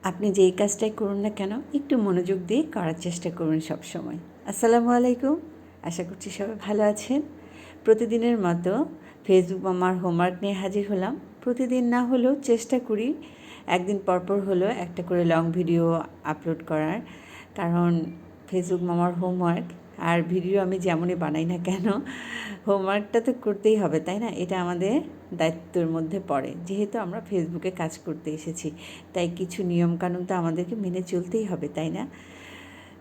আপনি যেই কাজটাই করুন না কেন একটু মনোযোগ দিয়ে করার চেষ্টা করুন সব সময়। আসসালামু আলাইকুম। আশা করছি সবাই ভালো আছেন। প্রতিদিনের মতো ফেসবুক মামার হোমওয়ার্ক নিয়ে হাজির হলাম। প্রতিদিন না হলেও চেষ্টা করি একদিন পরপর হলেও একটা করে লং ভিডিও আপলোড করার, কারণ ফেসবুক মামার হোমওয়ার্ক আর ভিডিও আমি যেমনই বানাই না কেন, হোমওয়ার্কটা তো করতেই হবে, তাই না? এটা আমাদের দায়িত্বের মধ্যে পড়ে, যেহেতু আমরা ফেসবুকে কাজ করতে এসেছি, তাই কিছু নিয়মকানুন তো আমাদেরকে মেনে চলতেই হবে, তাই না?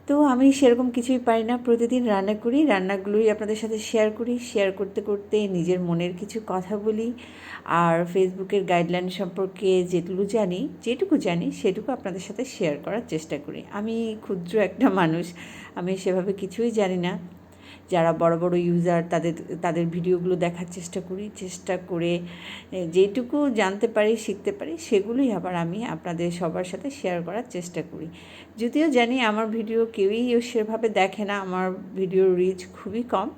তো আমি সেরকম কিছুই পারি না, প্রতিদিন রান্না করি, রান্নাগুলোই আপনাদের সাথে শেয়ার করি, শেয়ার করতে করতে নিজের মনের কিছু কথা বলি, আর ফেসবুকের গাইডলাইন সম্পর্কে যেটুকু জানি সেটুকু আপনাদের সাথে শেয়ার করার চেষ্টা করি। আমি ক্ষুদ্র একটা মানুষ, আমি সেভাবে কিছুই জানি না। যারা বড় বড় ইউজার তাদের ভিডিওগুলো দেখার চেষ্টা করে যেটুকু জানতে পারি, শিখতে পারি, সেগুলোই আবার আমি আপনাদের সবার সাথে শেয়ার করার চেষ্টা করি। যদিও জানি আমার ভিডিও কেউই সেভাবে দেখে না, আমার ভিডিওর রিচ খুবই কম।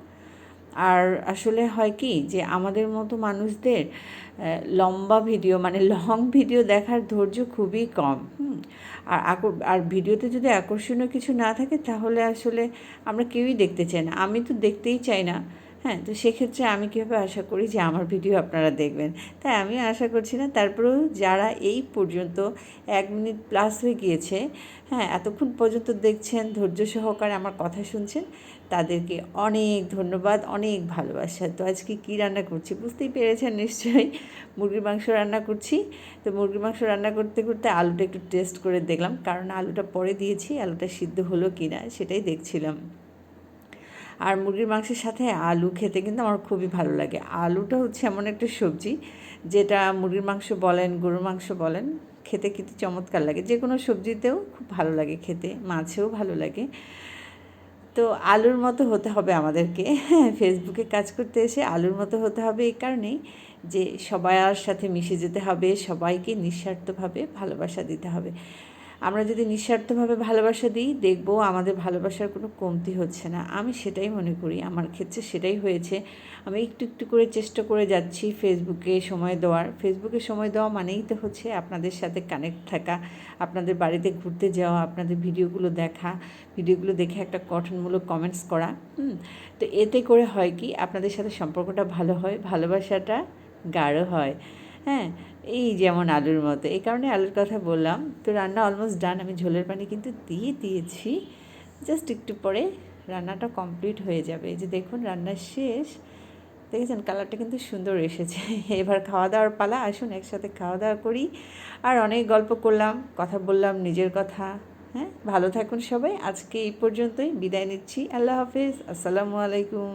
আর আসলে হয় কি যে আমাদের মতো মানুষদের লম্বা ভিডিও মানে লং ভিডিও দেখার ধৈর্য খুবই কম। আর ভিডিওতে যদি আকর্ষণীয় কিছু না থাকে তাহলে আসলে আমরা কেউই দেখতে চাই না, আমি তো দেখতেই চাই না। হ্যাঁ, তো সেক্ষেত্রে আমি কীভাবে আশা করি যে আমার ভিডিও আপনারা দেখবেন? তাই আমি আশা করছি না। তারপরেও যারা এই পর্যন্ত 1 মিনিট প্লাস হয়ে গিয়েছে, হ্যাঁ, এতক্ষণ পর্যন্ত দেখছেন, ধৈর্য সহকারে আমার কথা শুনছেন, তাদেরকে অনেক ধন্যবাদ, অনেক ভালোবাসা। তো আজকে কী রান্না করছি বুঝতেই পেরেছেন নিশ্চয়ই, মুরগির মাংস রান্না করছি। তো মুরগির মাংস রান্না করতে করতে আলুটা একটু টেস্ট করে দেখলাম, কারণ আলুটা পরে দিয়েছি, আলুটা সিদ্ধ হলো কি না সেটাই দেখছিলাম। আর মুরগির মাংসের সাথে আলু খেতে কিন্তু আমার খুবই ভালো লাগে। আলুটা হচ্ছে এমন একটা সবজি যেটা মুরগির মাংস বলেন, গরুর মাংস বলেন, খেতে কিন্তু চমৎকার লাগে। যে কোনো সবজিতেও খুব ভালো লাগে খেতে, মাছেও ভালো লাগে। তো আলুর মতো হতে হবে আমাদেরকে, হ্যাঁ, ফেসবুকে কাজ করতে এসে আলুর মতো হতে হবে এই কারণেই যে সবার সাথে মিশে যেতে হবে, সবাইকে নিঃস্বার্থভাবে ভালোবাসা দিতে হবে। আমরা যদি নিঃস্বার্থভাবে ভালোবাসা দিই, দেখব আমাদের ভালোবাসার কোনো কমতি হচ্ছে না। আমি সেটাই মনে করি, আমার ক্ষেত্রে সেটাই হয়েছে। আমি একটু একটু করে চেষ্টা করে যাচ্ছি ফেসবুকে সময় দেওয়ার। ফেসবুকে সময় দেওয়া মানেই তো হচ্ছে আপনাদের সাথে কানেক্ট থাকা, আপনাদের বাড়িতে ঘুরতে যাওয়া, আপনাদের ভিডিওগুলো দেখা, ভিডিওগুলো দেখে একটা গঠনমূলক কমেন্টস করা। তো এতে করে হয় কি, আপনাদের সাথে সম্পর্কটা ভালো হয়, ভালোবাসাটা গাঢ় হয়। হ্যাঁ, এই যেমন আলুর মতো, এই কারণে আলুর কথা বললাম। তো রান্না অলমোস্ট ডান, আমি ঝোলের পানি কিন্তু দিয়ে দিয়েছি, জাস্ট একটু পরে রান্নাটা কমপ্লিট হয়ে যাবে। এই যে দেখুন রান্না শেষ, দেখেছেন কালারটা কিন্তু সুন্দর এসেছে। এবার খাওয়া দাওয়ার পালা, আসুন একসাথে খাওয়া দাওয়া করি। আর অনেক গল্প করলাম, কথা বললাম, নিজের কথা। হ্যাঁ, ভালো থাকুন সবাই। আজকে এই পর্যন্তই, বিদায় নিচ্ছি। আল্লাহ হাফেজ, আসসালামু আলাইকুম।